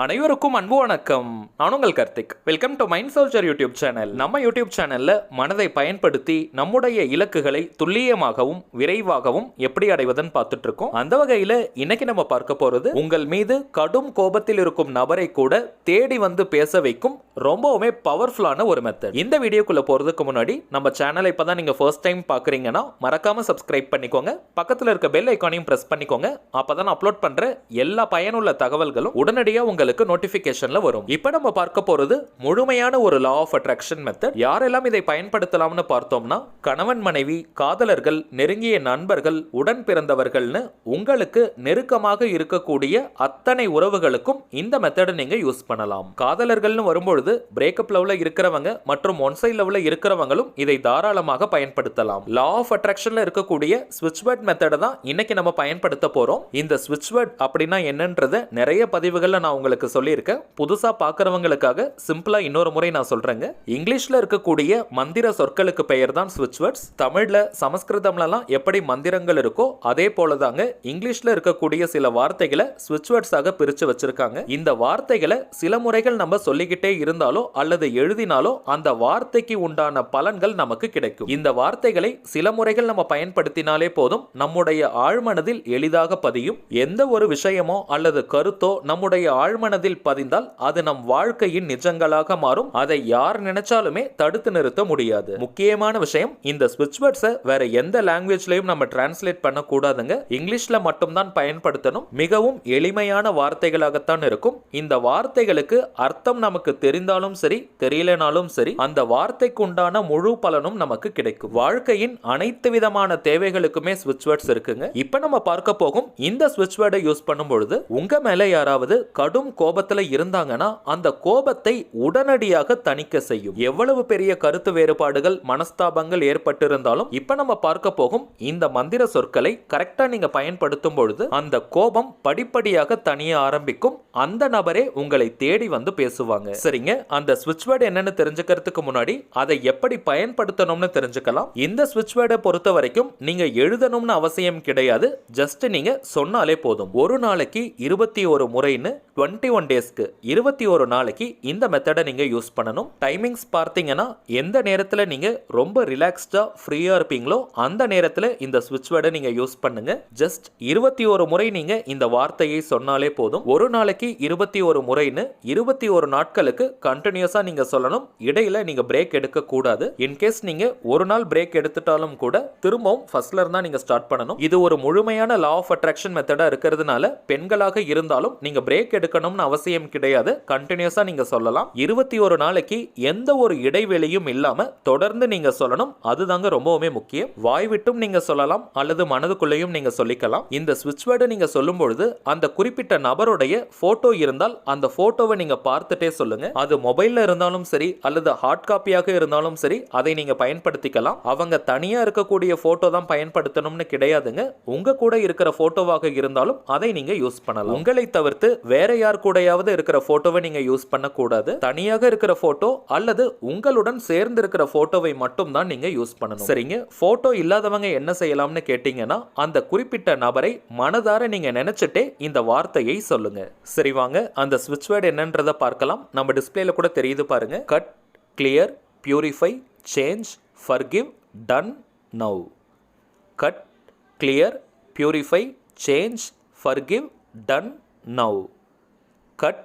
அனைவருக்கும் அன்பு வணக்கம். நான் உங்கள் Karthik. Welcome to mind soldier YouTube channel. நம்ம யூடியூப் சேனல்ல மனதை பயன்படுத்தி நம்முடைய இலக்குகளை துல்லியமாகவும் விரைவாகவும் எப்படி அடைவதுன்னு பார்த்துட்டு இருக்கோம். அந்த வகையில இன்னைக்கு நம்ம பார்க்க போறது உங்கள் மீது கடும் கோபத்தில் இருக்கும் நபரை கூட தேடி வந்து பேச வைக்கும் ரொம்பவுமே பவர்ஃபுல்லான ஒரு மெத்தட். இந்த வீடியோக்குள்ள போறதுக்கு முன்னாடி நம்ம சேனலை இப்பதான் நீங்க ஃபர்ஸ்ட் டைம் பாக்குறீங்கன்னா மறக்காம சப்ஸ்கிரைப் பண்ணிக்கோங்க. பக்கத்துல இருக்க பெல் ஐகானையும் பிரஸ் பண்ணிக்கோங்க. அப்பதான் அப்லோட் பண்ற எல்லா பயனுள்ள தகவல்களும் உடனடியாக உங்களுக்கு நோட்டிபிகேஷன்ல வரும். இப்போ நம்ம பார்க்க போறது முழுமையான ஒரு லா ஆஃப் அட்ராக்ஷன் மெத்தட். யாரெல்லாம் இதை பயன்படுத்தலாம்னு பார்த்தோம்னா கணவன் மனைவி, காதலர்கள், நெருங்கிய நண்பர்கள், உடன் பிறந்தவர்கள்னு உங்களுக்கு நெருக்கமாக இருக்கக்கூடிய அத்தனை உறவுகளுக்கும் இந்த மெத்தடை நீங்க யூஸ் பண்ணலாம். காதலர்கள்னு வரும்பொழுது பிரேக்கப் லவ்ல இருக்கிறவங்க மற்றும் ஒன் சைட் லவ்ல இருக்கிறவங்களும் இதை தாராளமாக பயன்படுத்தலாம். லா ஆஃப் அட்ராக்ஷன்ல இருக்கக்கூடிய ஸ்விட்ச் வேர்ட் மெத்தடை தான் இன்னைக்கு நம்ம பயன்படுத்த போறோம். இந்த ஸ்விட்ச் வேர்ட் அப்படின்னா என்னன்றத நிறைய பதிவுகள்ல நான் உங்களுக்கு சொல்லியிருக்கேன். புதுசா பார்க்கறவங்களுக்காக சிம்பிளா இன்னொரு முறை நான் சொல்றேங்க. இங்கிலீஷ்ல இருக்கக்கூடிய மந்திர சொற்களுக்கு பெயர் தான் ஸ்விட்ச் வேர்ட்ஸ். தமிழ்ல சமஸ்கிருதம்லாம் எப்படி மந்திரங்கள் இருக்கோ அதே போலதாங்க இங்கிலீஷ்ல இருக்கக்கூடிய சில வார்த்தைகளை ஸ்விட்ச் வேர்ட்ஸாக பிரிச்சு வச்சிருக்காங்க. இந்த வார்த்தைகளை சில முறைகள் நம்ம சொல்லிக்கிட்டே இருந்தாலோ அல்லது எழுதினாலோ அந்த வார்த்தைக்கு உண்டான பலன்கள் நமக்கு கிடைக்கும். இந்த வார்த்தைகளை சில முறைகள் நம்ம பயன்படுத்தினாலே போதும், நம்முடைய ஆழ்மனதில் எளிதாக பதியும். எந்த ஒரு விஷயமோ அல்லது கருத்தோ நம்முடைய ஆழ்மனதில் பதிந்தால் அது நம் வாழ்க்கையின் நிஜங்களாக மாறும். அதை யார் நினைச்சாலுமே தடுத்து நிறுத்த முடியாது. முக்கியமான விஷயம், இந்த ஸ்விட்ச் வேர்ட்ஸை வேற எந்த லாங்குவேஜ்லயும் நம்ம டிரான்ஸ்லேட் பண்ண கூடாதுங்க. இங்கிலீஷ்ல மட்டும் தான் பயன்படுத்தணும். மிகவும் எளிமையான வார்த்தைகளாகத்தான் இருக்கும். இந்த வார்த்தைகளுக்கு அர்த்தம் நமக்கு தெரிந்தாலும் சரி தெரியலனாலும் சரி அந்த வார்த்தைக்கு உண்டான முழு பலனும் நமக்கு கிடைக்கும். வாழ்க்கையின் அனைத்து விதமான தேவைகளுக்குமே ஸ்விட்ச் வேர்ட்ஸ் இருக்குங்க. இப்ப நம்ம பார்க்க போகும் இந்த ஸ்விட்ச் வேர்டை யூஸ் பண்ணும் பொழுது உங்க மேல யாராவது கடும் கோபத்துல இருந்தாங்கன்னா அந்த கோபத்தை உடனடியாக தணிக்க செய்யும். எவ்வளவு பெரிய கருத்து வேறுபாடுகள், மனஸ்தாபங்கள் ஏற்பட்டிருந்தாலும் இப்ப நம்ம பார்க்க போகும் இந்த மந்திர சொற்களை கரெக்டா நீங்க பயன்படுத்தும் பொழுது அந்த கோபம் படிப்படியாக தணிய ஆரம்பிக்கும். அந்த நபரே உங்களை தேடி வந்து பேசுவாங்க. சரிங்க, அந்த ஸ்விட்ச் வேர்டு என்னன்னு தெரிஞ்சுக்கிறதுக்கு முன்னாடி அதை எப்படி பயன்படுத்தணும்னு தெரிஞ்சுக்கலாம். இந்த ஸ்விட்ச் வேர்டை பொறுத்த வரைக்கும் நீங்க எழுதணும்னு அவசியம் கிடையாது. ஜஸ்ட் நீங்க சொன்னாலே போதும். ஒரு நாளைக்கு 21 முறைன்னு 21 டேஸ்க்கு 21 நாளைக்கு இந்த மெத்தடை நீங்க யூஸ் பண்ணணும். டைமிங்ஸ் பார்த்தீங்கன்னா எந்த நேரத்தில் நீங்க ரொம்ப ரிலாக்ஸ்டா ஃப்ரீயா இருப்பீங்களோ அந்த நேரத்தில் இந்த ஸ்விட்ச் வேர்டை நீங்க யூஸ் பண்ணுங்க. ஜஸ்ட் 21 முறை நீங்க இந்த வார்த்தையை சொன்னாலே போதும். ஒரு நாளைக்கு 21 முறைன்னு 21 நாட்களுக்கு கண்டினியூஸா நீங்க சொல்லணும். இடையில நீங்க பிரேக் எடுக்க கூடாது. இன்கேஸ் நீங்க ஒரு நாள் பிரேக் எடுத்துட்டாலும் கூட திரும்பவும் ஃபர்ஸ்ட்ல இருந்தா நீங்க ஸ்டார்ட் பண்ணணும். இது ஒரு முழுமையான லா ஆஃப் அட்ராக்ஷன் மெத்தடா இருக்கிறதுனால பெண்களாக இருந்தாலும் நீங்க பிரேக் எடுக்கணும்னு அவசியம் கிடையாது. கண்டினியூஸா நீங்க சொல்லலாம். 21 நாளைக்கு எந்த ஒரு இடைவெளியும் இல்லாம தொடர்ந்து நீங்க சொல்லணும். அதுதாங்க ரொம்பவுமே முக்கியம். வாய் விட்டும் நீங்க சொல்லலாம் அல்லது மனதுக்குள்ளேயும் நீங்க சொல்லிக்கலாம். இந்த ஸ்விட்ச் வேர்டை நீங்க சொல்லும் பொழுது அந்த குறிப்பிட்ட நபருடைய போட்டோ இருந்தால் அந்த போட்டோவை நீங்க பார்த்துட்டே சொல்லுங்க. அது மொபைல்ல இருந்தாலும் சரி அல்லது ஹார்ட் காப்பியாக இருந்தாலும் சரி அதை நீங்க பயன்படுத்திக்கலாம். அவங்க தனியா இருக்கக்கூடிய போட்டோ தான் பயன்படுத்தணும்னு கிடையாதுங்க. உங்க கூட இருக்கிற போட்டோவாக இருந்தாலும் அதை நீங்க யூஸ் பண்ணலாம். உங்களை தவிர்த்து வேற யார் கூடயாவது இருக்கிற போட்டோவை நீங்க யூஸ் பண்ண கூடாது. தனியாக இருக்கிற போட்டோ அல்லது உங்களுடன் சேர்ந்து இருக்கிற போட்டோவை மட்டும் தான் நீங்க யூஸ் பண்ணணும். சரிங்க, போட்டோ இல்லாதவங்க என்ன செய்யலாம்னு கேட்டீங்கன்னா அந்த குறிப்பிட்ட நபரை மனதார நீங்க நினைச்சிட்டே இந்த வார்த்தையை சொல்லுங்க. சரி, வாங்க அந்த ஸ்விட்ச் வேர்ட் என்னன்றதை பார்க்கலாம். நம்ம டிஸ்பிளேல கூட தெரியுது பாருங்க. Cut, clear, purify, change, forgive, done, now. Cut, clear, purify, change, forgive, done, now. Cut,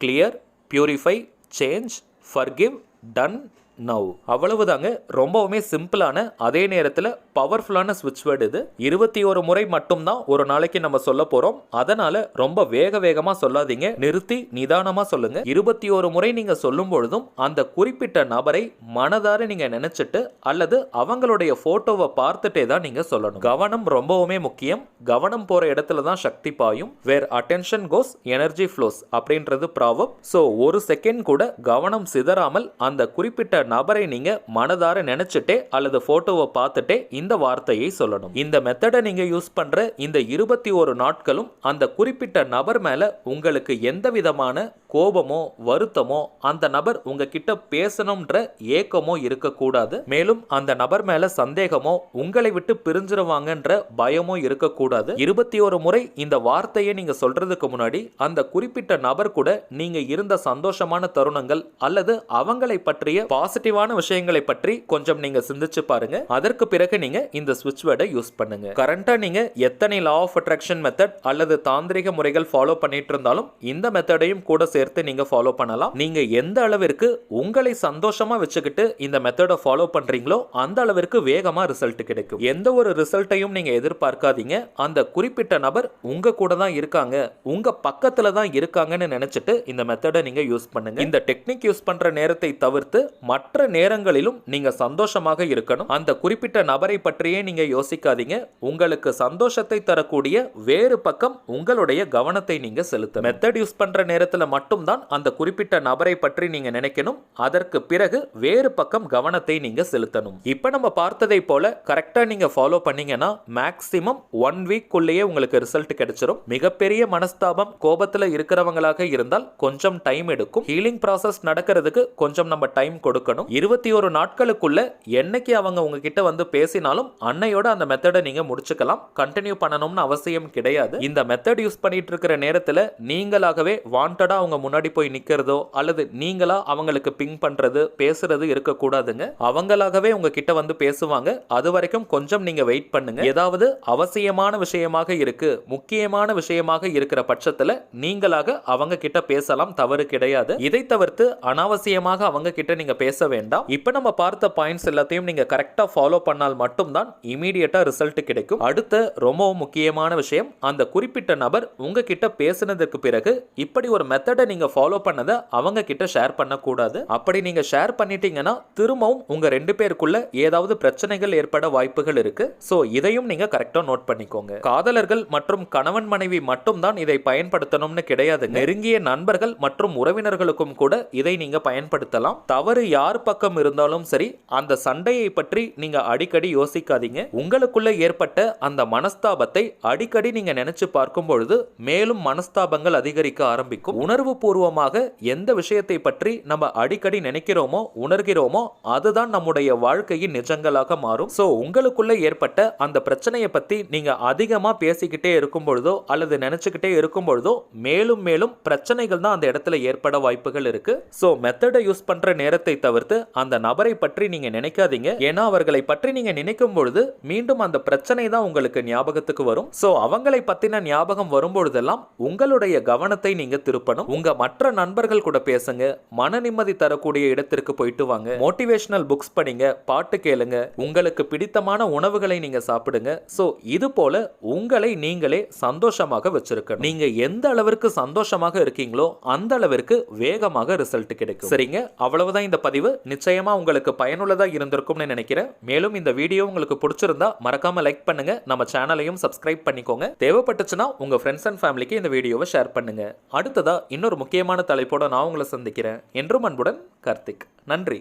clear, purify, change, forgive, done, now. அவ்வளவுதாங்க. ரொம்பவுமே சிம்பிளான அதே நேரத்தில் பவர்ஃபுல்லான ஸ்விட்ச் வேர்டு இது. 21 முறை மட்டும்தான் ஒரு நாளைக்கு நம்ம சொல்ல போறோம். அதனால ரொம்ப வேகமா சொல்லாதீங்க. நிறுத்தி நிதானமா சொல்லுங்க. 21 முறை நீங்க சொல்லும் பொழுதும் அந்த குறிப்பிட்ட நபரை மனதார நீங்க நினைச்சிட்டு அல்லது அவங்களுடைய போட்டோவை பார்த்துட்டே தான் நீங்க சொல்லணும். கவனம் ரொம்பவுமே முக்கியம். கவனம் போற இடத்துல தான் சக்தி பாயும். வேர் அட்டென்ஷன் கோஸ் எனர்ஜி ஃப்ளோஸ் அப்படின்றது ப்ராவர்ப். சோ ஒரு செகண்ட் கூட கவனம் சிதறாமல் அந்த குறிப்பிட்ட நபரை நீங்க மனதார நினைச்சிட்டே அல்லது போட்டோவை பார்த்துட்டே இந்த வார்த்தையை சொல்லணும். இந்த மெத்தடை நீங்க யூஸ் பண்ற இந்த 21 நாட்களும் அந்த குறிப்பிட்ட நபர் மேல உங்களுக்கு எந்த விதமான கோபமோ வருத்தமோ அந்த நபர் உங்ககிட்ட பேசணும்ன்ற ஏக்கமோ இருக்கக்கூடாது. மேலும் அந்த நபர் மேல சந்தேகமோ உங்களை விட்டு பிரிஞ்சிருவாங்கன்ற பயமோ இருக்கக்கூடாது. 21 முறை இந்த வார்த்தையை நீங்க சொல்றதுக்கு முன்னாடி அந்த குறிப்பிட்ட நபர் கூட நீங்க இருந்த சந்தோஷமான தருணங்கள் அல்லது அவங்களை பற்றிய பாசிட்டிவான விஷயங்களை பற்றி கொஞ்சம் நீங்க சிந்திச்சு பாருங்க. அதற்கு பிறகு நீங்க இந்த ஸ்விட்ச் வேர்டை யூஸ் பண்ணுங்க. கரண்டா நீங்க எத்தனை லா ஆஃப் அட்ராக்ஷன் மெத்தட் அல்லது தாந்திரிக முறைகள் ஃபாலோ பண்ணிட்டு இருந்தாலும் இந்த மெத்தடையும் கூட சேர்த்து நீங்க ஃபாலோ பண்ணலாம். நீங்க எந்த அளவிற்கு உங்களை சந்தோஷமா வச்சுக்கிட்டு இந்த மெத்தடை ஃபாலோ பண்றீங்களோ அந்த அளவிற்கு வேகமா ரிசல்ட் கிடைக்கும். எந்த ஒரு ரிசல்ட்டையும் நீங்க எதிர்பார்க்காதீங்க. அந்த குறிப்பிட்ட நபர் உங்க கூட தான் இருக்காங்க, உங்க பக்கத்துல தான் இருக்காங்கன்னு நினைச்சிட்டு இந்த மெத்தடை நீங்க யூஸ் பண்ணுங்க. இந்த டெக்னிக் யூஸ் பண்ற நேரத்தை தவிர்த்து மற்ற நேரங்களிலும் நீங்க சந்தோஷமாக இருக்கணும். அந்த குறிப்பிட்ட நபரை பற்றியே நீங்க யோசிக்காதீங்க. உங்களுக்கு சந்தோஷத்தை தரக்கூடிய வேறு பக்கம் உங்களுடைய கவனத்தை நீங்க செலுத்தணும். மெத்தட் யூஸ் பண்ற நேரத்துல மட்டும்தான் அந்த குறிப்பிட்ட நபரை பற்றி நீங்க நினைக்கணும். அதற்கு பிறகு வேறு பக்கம் கவனத்தை நீங்க செலுத்தணும். இப்ப நம்ம பார்த்ததை போல கரெக்டா நீங்க ஃபாலோ பண்ணீங்கன்னா மேக்ஸிமம் 1 வீக் குள்ளேயே உங்களுக்கு ரிசல்ட் கிடைச்சிரும். மிகப்பெரிய மனஸ்தாபம் கோபத்துல இருக்கிறவங்களாக இருந்தால் கொஞ்சம் டைம் எடுக்கும். ஹீலிங் ப்ராசஸ் நடக்கிறதுக்கு கொஞ்சம் நம்ம டைம் கொடுக்கணும். 21 நாட்களுக்குள்ள என்னைக்கு அவங்க உங்ககிட்ட வந்து பேசினாலும் அன்னையோட அந்த மெத்தடை நீங்க முடிச்சுக்கலாம். கண்டினியூ பண்ணணும்னு அவசியம் கிடையாது. இந்த மெத்தட் யூஸ் பண்ணிட்டு இருக்கிற நேரத்துல நீங்களாகவே வாண்டடா அவங்க முன்னாடி போய் நிக்கிறதோ அல்லது நீங்களா அவங்களுக்கு பிங் பண்றது பேசுறது இருக்கக்கூடாதுங்க. அவங்களாகவே உங்ககிட்ட வந்து பேசுவாங்க. அது வரைக்கும் கொஞ்சம் நீங்க வெயிட் பண்ணுங்க. ஏதாவது அவசியமான விஷயமாக இருக்கு, முக்கியமான விஷயமாக இருக்கிற பட்சத்துல நீங்களாக அவங்க கிட்ட பேசலாம், தவறு கிடையாது. இதை தவிர்த்து அனாவசியமாக அவங்க கிட்ட நீங்க பேச வேண்டாம். இப்ப நம்ம பார்த்த பாயிண்ட்ஸ் எல்லாத்தையும் நீங்க கரெக்டா ஃபாலோ பண்ணால் மட்டும்தான் இமீடியட்டா ரிசல்ட் கிடைக்கும். அடுத்த ரொம்ப முக்கியமான விஷயம், அந்த குறிப்பிட்ட நபர் உங்ககிட்ட பேசினதுக்கு பிறகு இப்படி ஒரு மெத்தடை நீங்க ஃபாலோ பண்ணதை அவங்க கிட்ட ஷேர் பண்ணக்கூடாது. அப்படி நீங்க ஷேர் பண்ணிட்டீங்கன்னா திரும்பவும் உங்க 2 பேருக்குள்ள ஏதாவது பிரச்சனைகள் ஏற்பட வாய்ப்புகள் இருக்கு. சோ இதையும் நீங்க கரெக்டா நோட் பண்ணிக்கோங்க. காதலர்கள் மற்றும் கணவன் மனைவி மட்டும் தான் இதை பயன்படுத்தணும்னு கிடையாது. நெருங்கிய நண்பர்கள் மற்றும் உறவினர்களுக்கும் கூட இதை நீங்க பயன்படுத்தலாம். தவறு யார் பக்கம் இருந்தாலும் சரி, அந்த சண்டையை பற்றி நீங்க அடிக்கடி யோசிக்காதீங்க. உங்களுக்குள்ள ஏற்பட்ட அந்த மனஸ்தாபத்தை அடிக்கடி நீங்க நினைச்சு பார்க்கும் பொழுது மேலும் மனஸ்தாபங்கள் அதிகரிக்க ஆரம்பிக்கும். உணர்வு பூர்வமாக எந்த விஷயத்தை பற்றி நம்ம அடிக்கடி நினைக்கிறோமோ உணர்கிறோமோ அதுதான் நம்முடைய வாழ்க்கையின் நிஜங்களாக மாறும். சோ உங்களுக்குள்ள ஏற்பட்ட அந்த பிரச்சனையை பத்தி நீங்க அதிகமா பேசிக்கிட்டே இருக்கும் பொழுதோ அல்லது நினைச்சுக்கிட்டே இருக்கும் பொழுதோ மேலும் மேலும் பிரச்சனைகள் தான் அந்த இடத்துல ஏற்பட வாய்ப்புகள் இருக்கு. சோ மெத்தடை யூஸ் பண்ற நேரத்தை தவிர்த்து அந்த நபரை பற்றி நீங்க நினைக்காதீங்க. ஏன்னா அவர்களை பற்றி நீங்க நினைக்கும் பொழுது மீண்டும் அந்த பிரச்சனை தான் உங்களுக்கு ஞாபகத்துக்கு வரும். சோ அவங்களை பத்தின ஞாபகம் வரும் பொழுதெல்லாம் உங்களுடைய கவனத்தை நீங்க திருப்பணும். உங்க மற்ற நண்பர்கள் கூட பேசுங்க. மன நிம்மதி தரக்கூடிய இடத்திற்கு போயிட்டு வாங்க. மோட்டிவேஷனல் புக்ஸ் படிங்க, பாட்டு கேளுங்க, உங்களுக்கு பிடித்தமான உணவுகளை நீங்க சாப்பிடுங்க. சோ இது போல உங்களை நீங்களே சந்தோஷமாக வச்சிருக்கணும். நீங்க எந்த அளவிற்கு சந்தோஷமாக இருக்கீங்களோ அந்த அளவிற்கு வேகமாக ரிசல்ட் கிடைக்கும். சரிங்க, அவ்வளவுதான் இந்த பதிவு. நிச்சயமா உங்களுக்கு பயனுள்ளதா இருந்திருக்கும்னு நினைக்கிறேன். மேலும் இந்த வீடியோ உங்களுக்கு பிடிச்சிருந்தா மறக்காம லைக் பண்ணுங்க. நம்ம சேனலையும் சப்ஸ்கிரைப் பண்ணிக்கோங்க. தேவைப்பட்டுச்சுன்னா உங்க ஃப்ரெண்ட்ஸ் அண்ட் ஃபேமிலிக்கு இந்த வீடியோவை ஷேர் பண்ணுங்க. அடுத்ததா இன்னொரு முக்கியமான தலைப்போட நான் உங்களை சந்திக்கிறேன். என்றும் அன்புடன் கார்த்திக். நன்றி.